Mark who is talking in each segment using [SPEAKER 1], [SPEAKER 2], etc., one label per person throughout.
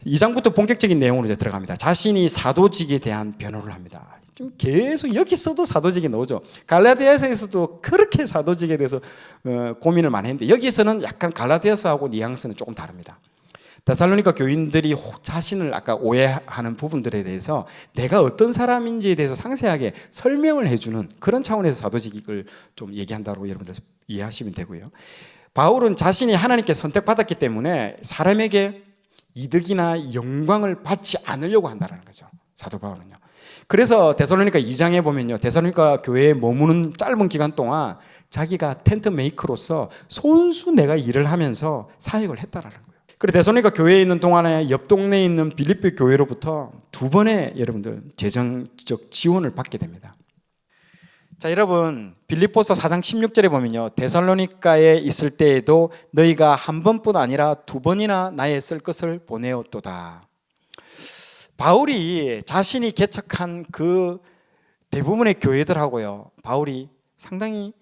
[SPEAKER 1] 2장부터 본격적인 내용으로 이제 들어갑니다. 자신이 사도직에 대한 변호를 합니다. 좀 계속 여기서도 사도직이 나오죠. 갈라디아서에서도 그렇게 사도직에 대해서 고민을 많이 했는데 여기서는 약간 갈라디아서하고 뉘앙스는 조금 다릅니다. 데살로니가 교인들이 자신을 아까 오해하는 부분들에 대해서 내가 어떤 사람인지에 대해서 상세하게 설명을 해주는 그런 차원에서 사도직을 좀 얘기한다고 여러분들 이해하시면 되고요. 바울은 자신이 하나님께 선택받았기 때문에 사람에게 이득이나 영광을 받지 않으려고 한다는 거죠. 사도 바울은요. 그래서 데살로니가 2장에 보면요, 데살로니가 교회에 머무는 짧은 기간 동안 자기가 텐트 메이커로서 손수 내가 일을 하면서 사역을 했다라는 거예요. 그리고 데살로니가 교회에 있는 동안에 옆 동네에 있는 빌립보 교회로부터 2번의 여러분들 재정적 지원을 받게 됩니다. 자, 여러분 빌립보서 4장 16절에 보면요, 데살로니가에 있을 때에도 너희가 한 번뿐 아니라 2번이나 나의 쓸 것을 보내었도다. 바울이 자신이 개척한 그 대부분의 교회들하고요, 바울이 상당히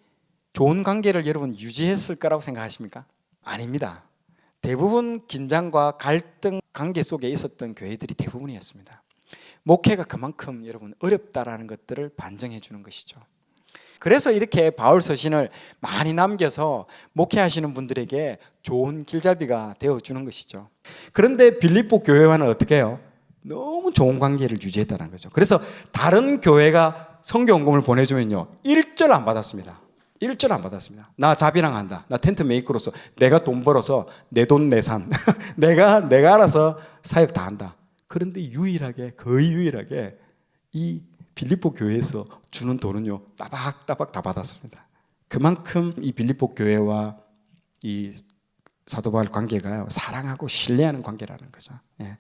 [SPEAKER 1] 좋은 관계를 여러분 유지했을 거라고 생각하십니까? 아닙니다. 대부분 긴장과 갈등 관계 속에 있었던 교회들이 대부분이었습니다. 목회가 그만큼 여러분 어렵다라는 것들을 반증해 주는 것이죠. 그래서 이렇게 바울 서신을 많이 남겨서 목회하시는 분들에게 좋은 길잡이가 되어주는 것이죠. 그런데 빌립보 교회와는 어떻게 해요? 너무 좋은 관계를 유지했다는 거죠. 그래서 다른 교회가 선교원금을 보내주면요, 1절 안 받았습니다. 1절 안 받았습니다. 나 자비랑 한다. 나 텐트 메이커로서 내가 돈 벌어서 내 돈 내산 내가 알아서 사역 다 한다. 그런데 유일하게, 거의 유일하게 이 빌립보 교회에서 주는 돈은요, 따박따박 다 받았습니다. 그만큼 이 빌립보 교회와 이 사도 바울 관계가 사랑하고 신뢰하는 관계라는 거죠. 예.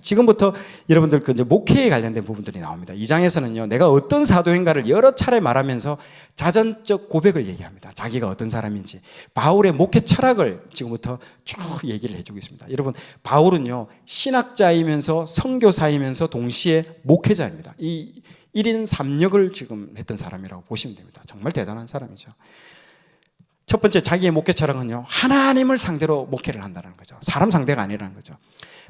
[SPEAKER 1] 지금부터 여러분들 그 이제 목회에 관련된 부분들이 나옵니다. 2장에서는요, 내가 어떤 사도인가를 여러 차례 말하면서 자전적 고백을 얘기합니다. 자기가 어떤 사람인지, 바울의 목회 철학을 지금부터 쭉 얘기를 해주고 있습니다. 여러분, 바울은요, 신학자이면서 선교사이면서 동시에 목회자입니다. 이 1인 3역을 지금 했던 사람이라고 보시면 됩니다. 정말 대단한 사람이죠. 첫 번째, 자기의 목회 철학은요, 하나님을 상대로 목회를 한다는 거죠. 사람 상대가 아니라는 거죠.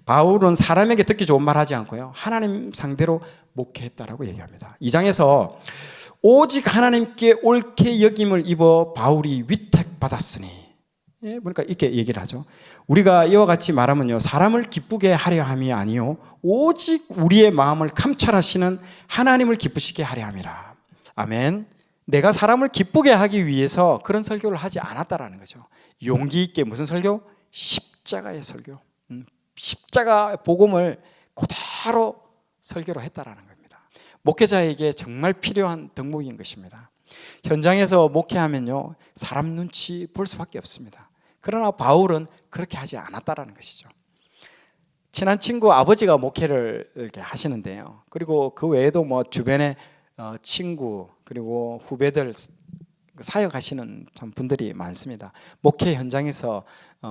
[SPEAKER 1] 바울은 사람에게 듣기 좋은 말 하지 않고요, 하나님 상대로 목회했다라고 얘기합니다. 2장에서 오직 하나님께 옳게 여김을 입어 바울이 위택받았으니, 예, 그러니까 이렇게 얘기를 하죠. 우리가 이와 같이 말하면요, 사람을 기쁘게 하려 함이 아니요 오직 우리의 마음을 감찰하시는 하나님을 기쁘시게 하려 함이라. 아멘. 내가 사람을 기쁘게 하기 위해서 그런 설교를 하지 않았다라는 거죠. 용기 있게 무슨 설교? 십자가의 설교. 십자가 복음을 그대로 설교로 했다라는 겁니다. 목회자에게 정말 필요한 덕목인 것입니다. 현장에서 목회하면요, 사람 눈치 볼 수밖에 없습니다. 그러나 바울은 그렇게 하지 않았다라는 것이죠. 친한 친구 아버지가 목회를 이렇게 하시는데요, 그리고 그 외에도 뭐 주변에 친구 그리고 후배들 사역하시는 참 분들이 많습니다. 목회 현장에서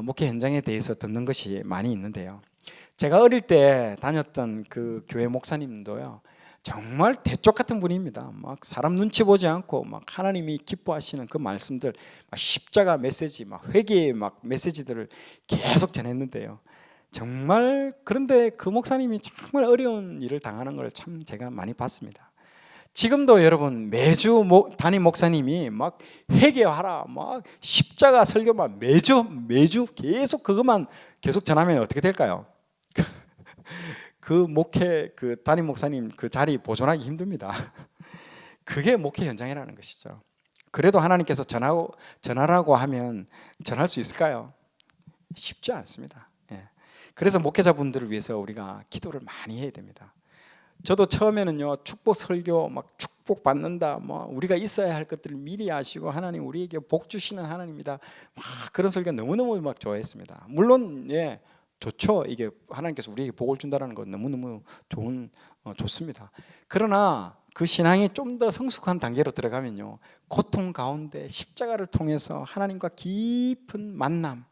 [SPEAKER 1] 목회 현장에 대해서 듣는 것이 많이 있는데요, 제가 어릴 때 다녔던 그 교회 목사님도요, 정말 대쪽 같은 분입니다. 막 사람 눈치 보지 않고 막 하나님이 기뻐하시는 그 말씀들, 막 십자가 메시지, 막 회개의 막 메시지들을 계속 전했는데요, 정말 그런데 그 목사님이 정말 어려운 일을 당하는 걸 참 제가 많이 봤습니다. 지금도 여러분 매주 담임 목사님이 막 회개하라, 막 십자가 설교만 매주 계속 그것만 계속 전하면 어떻게 될까요? 그 목회 그 담임 목사님 그 자리 보존하기 힘듭니다. 그게 목회 현장이라는 것이죠. 그래도 하나님께서 전하라고 하면 전할 수 있을까요? 쉽지 않습니다. 예. 그래서 목회자분들을 위해서 우리가 기도를 많이 해야 됩니다. 저도 처음에는요, 축복 설교 막 축복 받는다, 뭐 우리가 있어야 할 것들을 미리 아시고 하나님 우리에게 복 주시는 하나님이다, 막 그런 설교 너무너무 막 좋아했습니다. 물론 예, 좋죠. 이게 하나님께서 우리에게 복을 준다는 건 너무너무 좋습니다. 그러나 그 신앙이 좀 더 성숙한 단계로 들어가면요, 고통 가운데 십자가를 통해서 하나님과 깊은 만남,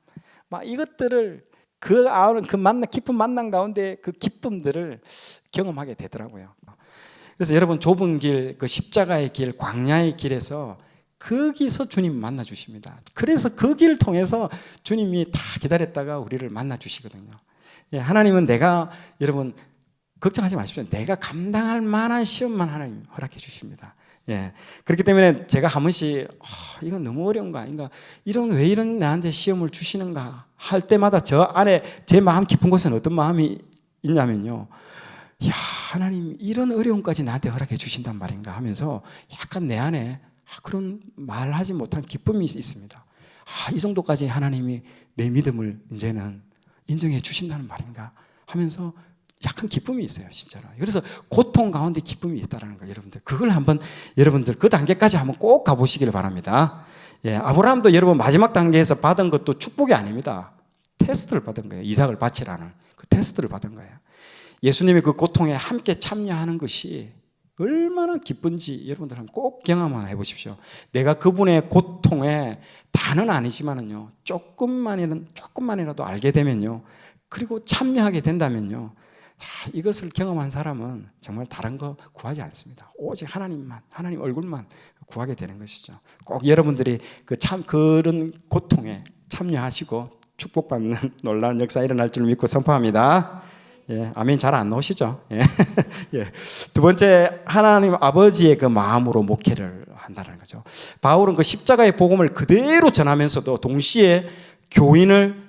[SPEAKER 1] 막 이것들을 그 만남, 깊은 만남 가운데 그 기쁨들을 경험하게 되더라고요. 그래서 여러분 좁은 길, 그 십자가의 길, 광야의 길에서 거기서 주님 만나 주십니다. 그래서 그 길을 통해서 주님이 다 기다렸다가 우리를 만나 주시거든요. 예, 하나님은 여러분 걱정하지 마십시오. 내가 감당할 만한 시험만 하나님 허락해 주십니다. 예, 그렇기 때문에 제가 한 번씩 이건 너무 어려운 거 아닌가, 왜 이런 나한테 시험을 주시는가 할 때마다 저 안에 제 마음 깊은 곳에는 어떤 마음이 있냐면요, 야, 하나님 이런 어려움까지 나한테 허락해 주신단 말인가 하면서 약간 내 안에 그런 말하지 못한 기쁨이 있습니다. 이 정도까지 하나님이 내 믿음을 이제는 인정해 주신다는 말인가 하면서 약간 기쁨이 있어요, 진짜로. 그래서 고통 가운데 기쁨이 있다는 걸 그걸 한번 여러분들 그 단계까지 한번 꼭 가보시길 바랍니다. 예, 아브라함도 여러분 마지막 단계에서 받은 것도 축복이 아닙니다. 테스트를 받은 거예요. 이삭을 바치라는 그 테스트를 받은 거예요. 예수님이 그 고통에 함께 참여하는 것이 얼마나 기쁜지 여러분들 한번 꼭 경험만 해보십시오. 내가 그분의 고통에 다는 아니지만은요, 조금만이라도 알게 되면요, 그리고 참여하게 된다면요, 이것을 경험한 사람은 정말 다른 거 구하지 않습니다. 오직 하나님 얼굴만 구하게 되는 것이죠. 꼭 여러분들이 그런 고통에 참여하시고 축복받는 놀라운 역사 일어날 줄 믿고 선포합니다. 예, 아멘. 잘 안 나오시죠? 예. 예. 두 번째, 하나님 아버지의 그 마음으로 목회를 한다는 거죠. 바울은 그 십자가의 복음을 그대로 전하면서도 동시에 교인을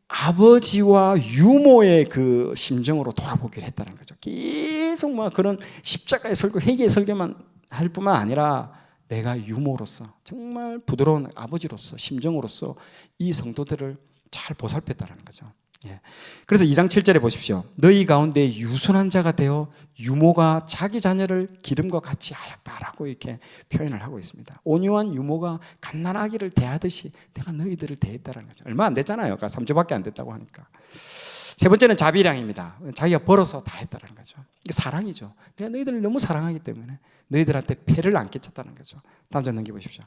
[SPEAKER 1] 아버지와 유모의 그 심정으로 돌아보기를 했다는 거죠. 계속 그런 십자가의 설교, 회개의 설교만 할 뿐만 아니라 내가 유모로서, 정말 부드러운 아버지로서, 심정으로서 이 성도들을 잘 보살폈다는 거죠. 예. 그래서 2장 7절에 보십시오. 너희 가운데 유순한 자가 되어 유모가 자기 자녀를 기름과 같이 하였다라고 이렇게 표현을 하고 있습니다. 온유한 유모가 갓난아기를 대하듯이 내가 너희들을 대했다는 거죠. 얼마 안 됐잖아요. 3주밖에 안 됐다고 하니까. 세 번째는 자비량입니다. 자기가 벌어서 다 했다는 거죠. 이게 사랑이죠. 내가 너희들을 너무 사랑하기 때문에 너희들한테 폐를 안 끼쳤다는 거죠. 다음 장 넘겨보십시오.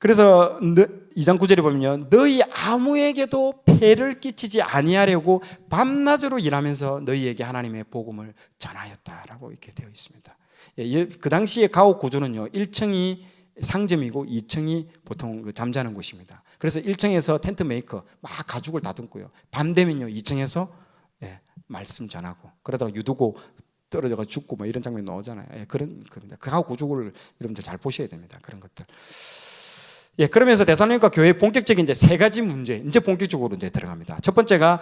[SPEAKER 1] 그래서 2장 9절에 보면요, 너희 아무에게도 폐를 끼치지 아니하려고 밤낮으로 일하면서 너희에게 하나님의 복음을 전하였다라고 이렇게 되어 있습니다. 그 당시의 가옥 구조는요, 1층이 상점이고 2층이 보통 잠자는 곳입니다. 그래서 1층에서 텐트 메이커 막 가죽을 다듬고요, 밤 되면요 2층에서 말씀 전하고, 그러다가 유두고 떨어져가 죽고 이런 장면이 나오잖아요. 그런 겁니다. 그 가옥 구조를 여러분들 잘 보셔야 됩니다. 그런 것들. 예, 그러면서 데살로니가 교회의 본격적인 세 가지 문제, 이제 본격적으로 들어갑니다. 첫 번째가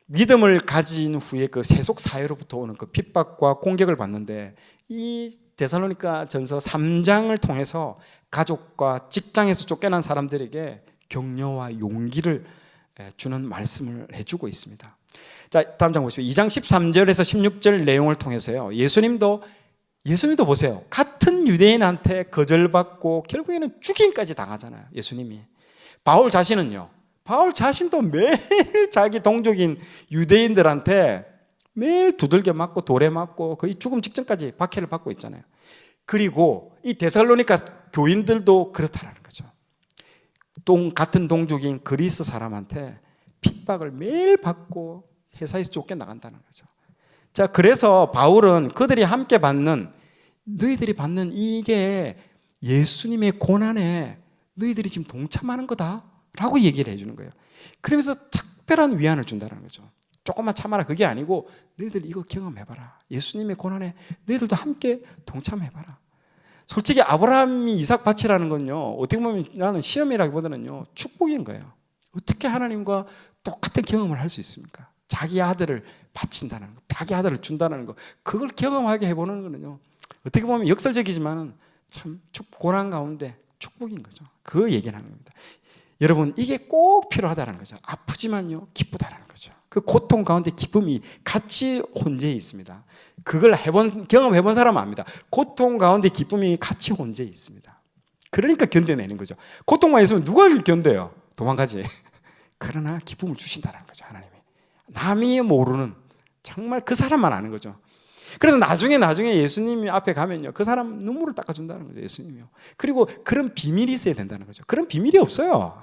[SPEAKER 1] 믿음을 가진 후에 그 세속 사회로부터 오는 그 핍박과 공격을 받는데, 이 데살로니가 전서 3장을 통해서 가족과 직장에서 쫓겨난 사람들에게 격려와 용기를 주는 말씀을 해주고 있습니다. 자, 다음 장 보시죠. 2장 13절에서 16절 내용을 통해서요, 예수님도 보세요. 같은 유대인한테 거절받고 결국에는 죽임까지 당하잖아요, 예수님이. 바울 자신도 매일 자기 동족인 유대인들한테 매일 두들겨 맞고 돌에 맞고 거의 죽음 직전까지 박해를 받고 있잖아요. 그리고 이 데살로니가 교인들도 그렇다라는 거죠. 같은 동족인 그리스 사람한테 핍박을 매일 받고 회사에서 쫓겨나간다는 거죠. 자, 그래서 바울은 그들이 함께 너희들이 받는 이게 예수님의 고난에 너희들이 지금 동참하는 거다라고 얘기를 해주는 거예요. 그러면서 특별한 위안을 준다는 거죠. 조금만 참아라, 그게 아니고 너희들 이거 경험해봐라. 예수님의 고난에 너희들도 함께 동참해봐라. 솔직히 아브라함이 이삭 바치라는 건요, 어떻게 보면 나는 시험이라기보다는요, 축복인 거예요. 어떻게 하나님과 똑같은 경험을 할 수 있습니까? 자기 아들을 바친다는 거, 자기 아들을 준다는 거, 그걸 경험하게 해보는 거는요, 어떻게 보면 역설적이지만 참 고난 가운데 축복인 거죠. 그 얘기를 하는 겁니다. 여러분, 이게 꼭 필요하다는 거죠. 아프지만요, 기쁘다는 거죠. 그 고통 가운데 기쁨이 같이 혼재해 있습니다. 그걸 경험해본 사람은 압니다. 고통 가운데 기쁨이 같이 혼재해 있습니다. 그러니까 견뎌내는 거죠. 고통만 있으면 누가 견뎌요? 도망가지. 그러나 기쁨을 주신다는 거죠, 하나님이. 남이 모르는, 정말 그 사람만 아는 거죠. 그래서 나중에 예수님 앞에 가면요, 그 사람 눈물을 닦아준다는 거죠, 예수님이요. 그리고 그런 비밀이 있어야 된다는 거죠. 그런 비밀이 없어요.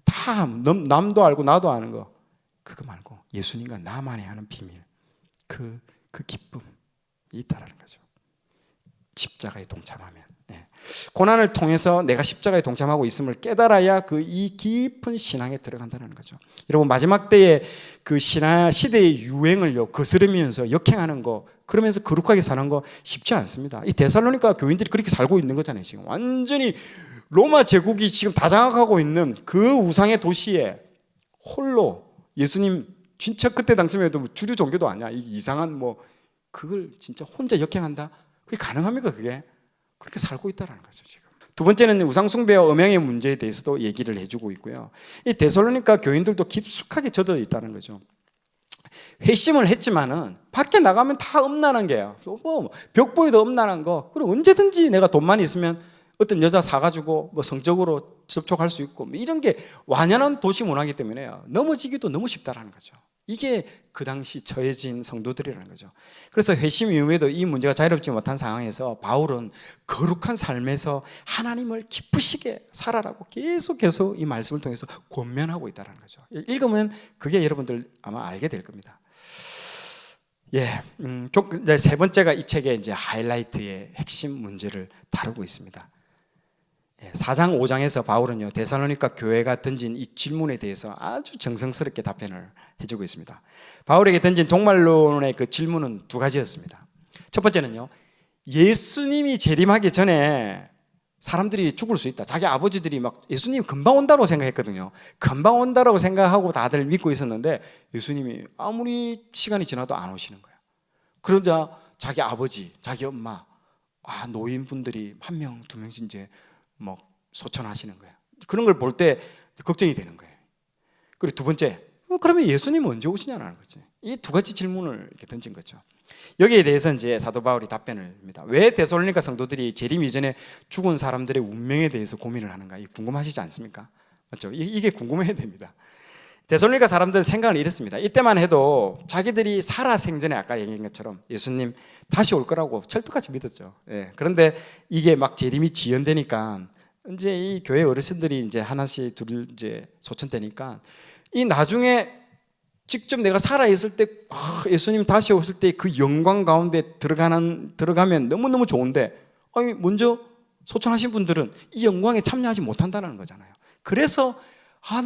[SPEAKER 1] 다 남도 알고 나도 아는 거, 그거 말고 예수님과 나만이 아는 비밀, 그 기쁨이 있다라는 거죠. 십자가에 동참하면. 고난을 통해서 내가 십자가에 동참하고 있음을 깨달아야 이 깊은 신앙에 들어간다는 거죠. 여러분, 마지막 때에 그 신화 시대의 유행을요 거스르면서 역행하는 거, 그러면서 거룩하게 사는 거 쉽지 않습니다. 이 데살로니가 교인들이 그렇게 살고 있는 거잖아요. 지금 완전히 로마 제국이 지금 다 장악하고 있는 그 우상의 도시에 홀로 예수님 진짜 그때 당시만 해도 주류 종교도 아니야. 이상한 그걸 진짜 혼자 역행한다? 그게 가능합니까? 그게? 그렇게 살고 있다는 거죠, 지금. 두 번째는 우상숭배와 음행의 문제에 대해서도 얘기를 해주고 있고요. 이 데살로니가 교인들도 깊숙하게 젖어 있다는 거죠. 회심을 했지만은 밖에 나가면 다 음란한 게요. 벽보에도 음란한 거. 그리고 언제든지 내가 돈만 있으면 어떤 여자 사가지고 성적으로 접촉할 수 있고 이런 게 완연한 도시 문화이기 때문에 넘어지기도 너무 쉽다라는 거죠. 이게 그 당시 처해진 성도들이라는 거죠. 그래서 회심 이후에도 이 문제가 자유롭지 못한 상황에서 바울은 거룩한 삶에서 하나님을 기쁘시게 살아라고 계속 이 말씀을 통해서 권면하고 있다는 거죠. 읽으면 그게 여러분들 아마 알게 될 겁니다. 세 번째가 이 책의 이제 하이라이트의 핵심 문제를 다루고 있습니다. 4장 5장에서 바울은요 데살로니가 교회가 던진 이 질문에 대해서 아주 정성스럽게 답변을 해주고 있습니다. 바울에게 던진 종말론의 그 질문은 두 가지였습니다. 첫 번째는요, 예수님이 재림하기 전에 사람들이 죽을 수 있다. 자기 아버지들이 막 예수님 금방 온다고 생각했거든요. 금방 온다고 생각하고 다들 믿고 있었는데 예수님이 아무리 시간이 지나도 안 오시는 거예요. 그러자 자기 아버지, 자기 엄마, 노인분들이 한 명, 두 명씩 이제 소천하시는 거예요. 그런 걸 볼 때 걱정이 되는 거예요. 그리고 두 번째, 그러면 예수님은 언제 오시냐는 거지. 이 두 가지 질문을 이렇게 던진 거죠. 여기에 대해서 이제 사도 바울이 답변을 합니다. 왜 데살로니가 성도들이 재림 이전에 죽은 사람들의 운명에 대해서 고민을 하는가? 궁금하시지 않습니까? 맞죠? 이게 궁금해야 됩니다. 데살로니가 사람들 생각을 이랬습니다. 이때만 해도 자기들이 살아생전에 아까 얘기한 것처럼 예수님 다시 올 거라고 철떡같이 믿었죠. 그런데 이게 막 재림이 지연되니까 이제 이 교회 어르신들이 이제 하나씩 둘 이제 소천되니까 이 나중에 직접 내가 살아 있을 때 예수님 다시 오실 때 그 영광 가운데 들어가면 너무너무 좋은데 먼저 소천하신 분들은 이 영광에 참여하지 못한다는 거잖아요. 그래서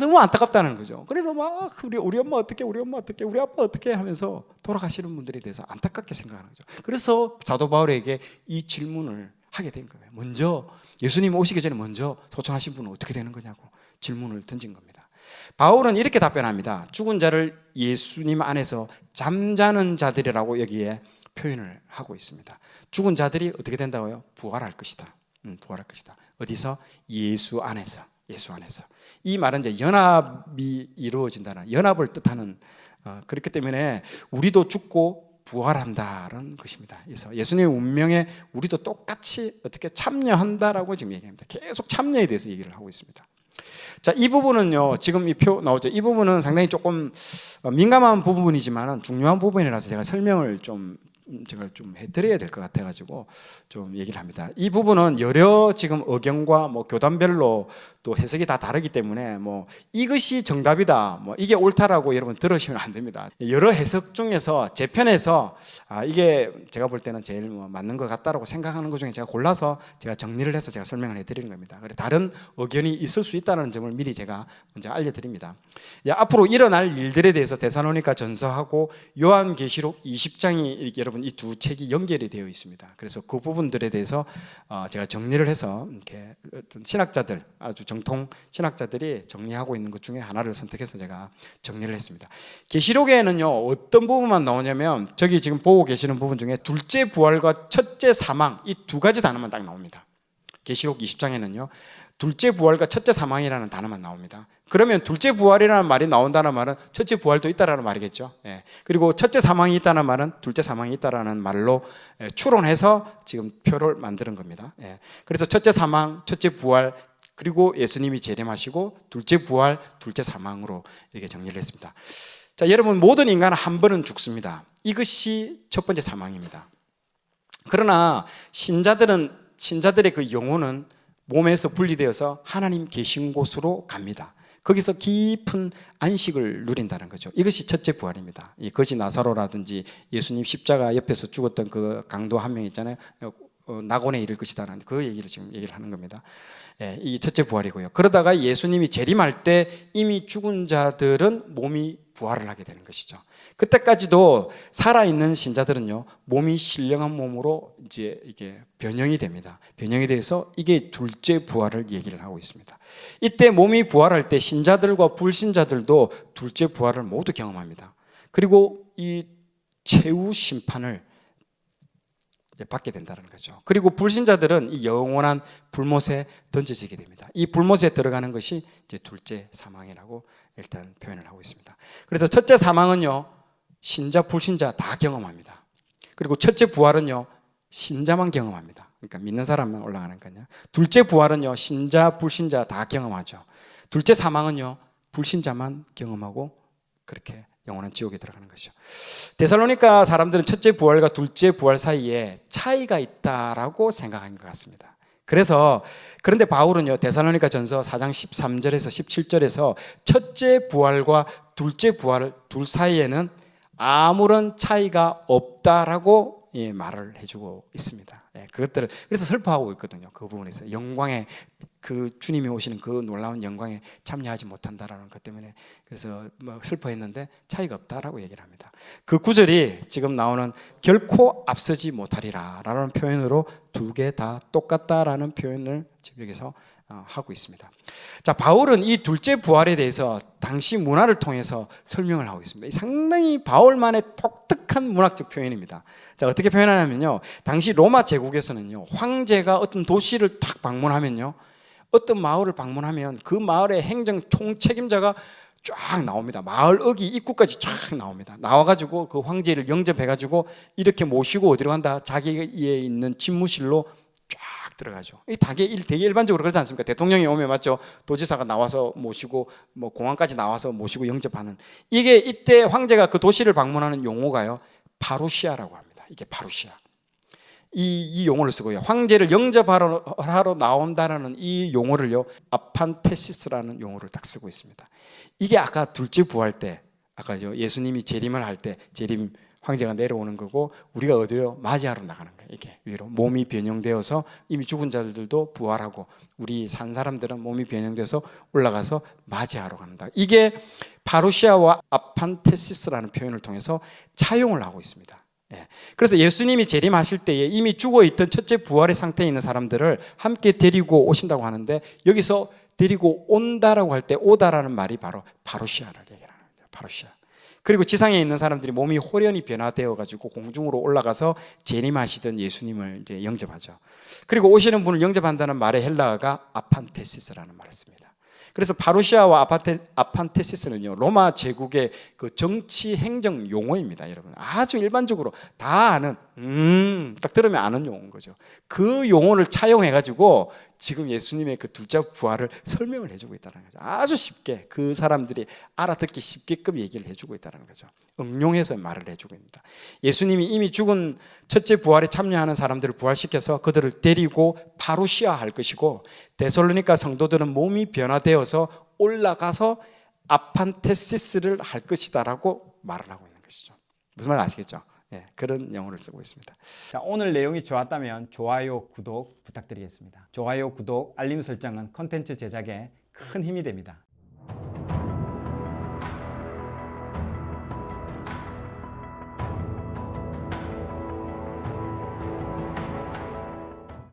[SPEAKER 1] 너무 안타깝다는 거죠. 그래서 막 우리 엄마 어떻게, 우리 엄마 어떻게, 우리 아빠 어떻게 하면서 돌아가시는 분들에 대해서 안타깝게 생각하는 거죠. 그래서 사도 바울에게 이 질문을 하게 된 거예요. 먼저 예수님 오시기 전에 먼저 소천하신 분은 어떻게 되는 거냐고 질문을 던진 겁니다. 바울은 이렇게 답변합니다. 죽은 자를 예수님 안에서 잠자는 자들이라고 여기에 표현을 하고 있습니다. 죽은 자들이 어떻게 된다고요? 부활할 것이다. 부활할 것이다. 어디서? 예수 안에서. 예수 안에서. 이 말은 이제 연합이 이루어진다는, 연합을 뜻하는, 그렇기 때문에 우리도 죽고 부활한다는 것입니다. 그래서 예수님의 운명에 우리도 똑같이 어떻게 참여한다라고 지금 얘기합니다. 계속 참여에 대해서 얘기를 하고 있습니다. 자, 이 부분은요, 지금 이 표 나오죠. 이 부분은 상당히 조금 민감한 부분이지만 중요한 부분이라서 제가 설명을 제가 좀 해드려야 될 것 같아가지고 좀 얘기를 합니다. 이 부분은 여러 지금 의견과 교단별로 또 해석이 다 다르기 때문에 이것이 정답이다, 이게 옳다라고 여러분 들으시면 안 됩니다. 여러 해석 중에서 제 편에서 이게 제가 볼 때는 제일 맞는 것 같다라고 생각하는 것 중에 제가 골라서 제가 정리를 해서 제가 설명을 해드리는 겁니다. 그래 다른 의견이 있을 수 있다는 점을 미리 제가 먼저 알려드립니다. 앞으로 일어날 일들에 대해서 데살로니가 전서하고 요한계시록 20장이 이렇게 여러분 이 두 책이 연결이 되어 있습니다. 그래서 그 부분들에 대해서 제가 정리를 해서 이렇게 어떤 신학자들, 아주 정통 신학자들이 정리하고 있는 것 중에 하나를 선택해서 제가 정리를 했습니다. 계시록에는요 어떤 부분만 나오냐면 저기 지금 보고 계시는 부분 중에 둘째 부활과 첫째 사망, 이 두 가지 단어만 딱 나옵니다. 계시록 20장에는요 둘째 부활과 첫째 사망이라는 단어만 나옵니다. 그러면 둘째 부활이라는 말이 나온다는 말은 첫째 부활도 있다라는 말이겠죠. 그리고 첫째 사망이 있다는 말은 둘째 사망이 있다라는 말로 추론해서 지금 표를 만드는 겁니다. 그래서 첫째 사망, 첫째 부활, 그리고 예수님이 재림하시고 둘째 부활, 둘째 사망으로 이렇게 정리를 했습니다. 자, 여러분, 모든 인간은 한 번은 죽습니다. 이것이 첫 번째 사망입니다. 그러나 신자들의 그 영혼은 몸에서 분리되어서 하나님 계신 곳으로 갑니다. 거기서 깊은 안식을 누린다는 거죠. 이것이 첫째 부활입니다. 이 거지 나사로라든지 예수님 십자가 옆에서 죽었던 그 강도 한 명 있잖아요. 낙원에 이를 것이다라는 그 얘기를 지금 얘기를 하는 겁니다. 예, 이 첫째 부활이고요. 그러다가 예수님이 재림할 때 이미 죽은 자들은 몸이 부활을 하게 되는 것이죠. 그때까지도 살아있는 신자들은요, 몸이 신령한 몸으로 이제 이게 변형이 됩니다. 변형이 돼서 이게 둘째 부활을 얘기를 하고 있습니다. 이때 몸이 부활할 때 신자들과 불신자들도 둘째 부활을 모두 경험합니다. 그리고 이 최후 심판을 받게 된다는 거죠. 그리고 불신자들은 이 영원한 불못에 던져지게 됩니다. 이 불못에 들어가는 것이 이제 둘째 사망이라고 일단 표현을 하고 있습니다. 그래서 첫째 사망은요, 신자 불신자 다 경험합니다. 그리고 첫째 부활은요, 신자만 경험합니다. 그러니까 믿는 사람만 올라가는 거냐. 둘째 부활은요, 신자 불신자 다 경험하죠. 둘째 사망은요, 불신자만 경험하고 그렇게 영원한 지옥에 들어가는 것이죠. 데살로니가 사람들은 첫째 부활과 둘째 부활 사이에 차이가 있다라고 생각한 것 같습니다. 그런데 바울은요, 데살로니가 전서 4장 13절에서 17절에서 첫째 부활과 둘째 부활 둘 사이에는 아무런 차이가 없다라고 말을 해주고 있습니다. 그것들을 그래서 슬퍼하고 있거든요. 그 부분에서 영광에 그 주님이 오시는 그 놀라운 영광에 참여하지 못한다라는 것 때문에 그래서 슬퍼했는데 차이가 없다라고 얘기를 합니다. 그 구절이 지금 나오는 결코 앞서지 못하리라라는 표현으로 두 개 다 똑같다라는 표현을 지금 여기서 하고 있습니다. 자, 바울은 이 둘째 부활에 대해서 당시 문화를 통해서 설명을 하고 있습니다. 상당히 바울만의 독특한 문학적 표현입니다. 자, 어떻게 표현하냐면요, 당시 로마 제국에서는요, 황제가 어떤 도시를 딱 방문하면요, 어떤 마을을 방문하면 그 마을의 행정 총책임자가 쫙 나옵니다. 마을 어기 입구까지 쫙 나옵니다. 나와가지고 그 황제를 영접해가지고 이렇게 모시고 어디로 간다? 자기에 있는 집무실로 쫙 들어가죠. 되게 일반적으로 그러지 않습니까? 대통령이 오면 맞죠? 도지사가 나와서 모시고 뭐 공항까지 나와서 모시고 영접하는, 이게 이때 황제가 그 도시를 방문하는 용어가요, 파루시아라고 합니다. 이게 파루시아. 이 용어를 쓰고요. 황제를 영접하러 나온다라는 이 용어를요, 아판테시스라는 용어를 딱 쓰고 있습니다. 이게 아까 둘째 부활 때, 아까 예수님이 재림을 할 때 재림 황제가 내려오는 거고, 우리가 어디로 맞이하러 나가는 거예요. 이게 위로 몸이 변형되어서 이미 죽은 자들도 부활하고 우리 산 사람들은 몸이 변형돼서 올라가서 맞이하러 간다. 이게 파루시아와 아판테시스라는 표현을 통해서 차용을 하고 있습니다. 그래서 예수님이 재림하실 때에 이미 죽어있던 첫째 부활의 상태에 있는 사람들을 함께 데리고 오신다고 하는데, 여기서 데리고 온다라고 할 때 오다라는 말이 바로 파루시아를 얘기하는 겁니다. 파루시아. 그리고 지상에 있는 사람들이 몸이 홀연히 변화되어 가지고 공중으로 올라가서 재림하시던 예수님을 이제 영접하죠. 그리고 오시는 분을 영접한다는 말의 헬라어가 아판테시스라는 말을 씁니다. 그래서 파루시아와 아판테시스는요, 로마 제국의 그 정치 행정 용어입니다, 여러분. 아주 일반적으로 다 아는, 딱 들으면 아는 용어인 거죠. 그 용어를 차용해 가지고 지금 예수님의 그 둘째 부활을 설명을 해주고 있다는 거죠. 아주 쉽게 그 사람들이 알아듣기 쉽게끔 얘기를 해주고 있다는 거죠. 응용해서 말을 해주고 있습니다. 예수님이 이미 죽은 첫째 부활에 참여하는 사람들을 부활시켜서 그들을 데리고 파루시아 할 것이고, 데살로니가 성도들은 몸이 변화되어서 올라가서 아판테시스를 할 것이다라고 말을 하고 있는 것이죠. 무슨 말 아시겠죠? 그런 용어를 쓰고 있습니다. 자, 오늘 내용이 좋았다면 좋아요, 구독 부탁드리겠습니다. 좋아요, 구독, 알림 설정은 콘텐츠 제작에 큰 힘이 됩니다.